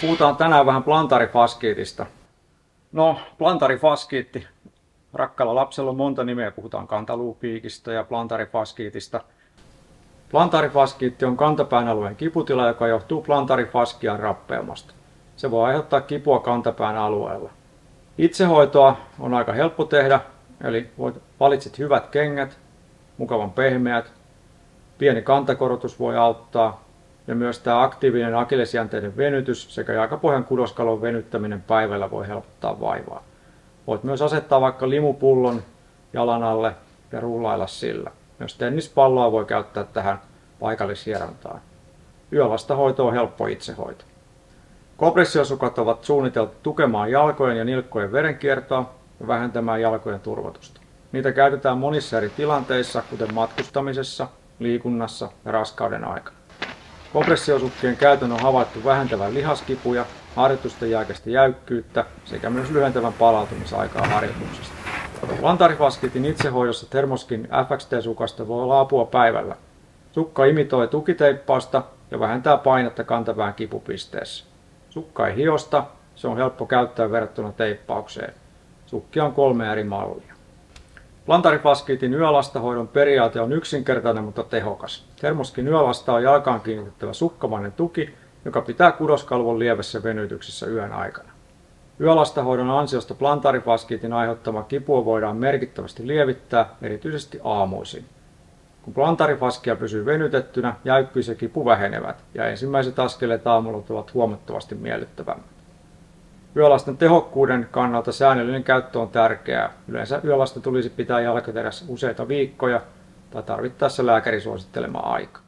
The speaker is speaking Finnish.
Puhutaan tänään vähän plantarifaskiitista. No, plantarifaskiitti. Rakkaalla lapsella on monta nimeä. Puhutaan kantaluupiikistä ja plantarifaskiitista. Plantarifaskiitti on kantapään alueen kiputila, joka johtuu plantarifaskian rappeumasta. Se voi aiheuttaa kipua kantapään alueella. Itsehoitoa on aika helppo tehdä, eli valitset hyvät kengät, mukavan pehmeät. Pieni kantakorotus voi auttaa. Ja myös tämä aktiivinen akillesjänteiden venytys sekä jalkapohjan kudoskalon venyttäminen päivällä voi helpottaa vaivaa. Voit myös asettaa vaikka limupullon jalan alle ja rullailla sillä. Myös tennispalloa voi käyttää tähän paikallishierontaan. Yövastahoito on helppo itsehoito. Kompressiosukat ovat suunniteltu tukemaan jalkojen ja nilkkojen verenkiertoa ja vähentämään jalkojen turvotusta. Niitä käytetään monissa eri tilanteissa, kuten matkustamisessa, liikunnassa ja raskauden aikana. Kompressiosukkien käytön on havaittu vähentävän lihaskipuja, harjoitusten jälkeistä jäykkyyttä sekä myös lyhentävän palautumisaikaa harjoituksesta. Plantarifaskiitin itsehoidossa Thermoskin FXT-sukasta voi olla apua päivällä. Sukka imitoi tukiteippausta ja vähentää painetta kantapään kipupisteessä. Sukka ei hiosta, se on helppo käyttää verrattuna teippaukseen. Sukkia on 3 eri mallia. Plantarifaskiitin yölastahoidon periaate on yksinkertainen, mutta tehokas. Thermoskin yölasta on jalkaan kiinnitettävä sukkamainen tuki, joka pitää kudoskalvon lievässä venytyksessä yön aikana. Yölastahoidon ansiosta plantarifaskiitin aiheuttama kipua voidaan merkittävästi lievittää, erityisesti aamuisin. Kun plantarifaskia pysyy venytettynä, jäykkyys ja kipu vähenevät, ja ensimmäiset askeleet aamulla ovat huomattavasti miellyttävämmät. Yölasten tehokkuuden kannalta säännöllinen käyttö on tärkeää. Yleensä yölasta tulisi pitää jalkaterässä useita viikkoja tai tarvittaessa lääkärin suosittelema aika.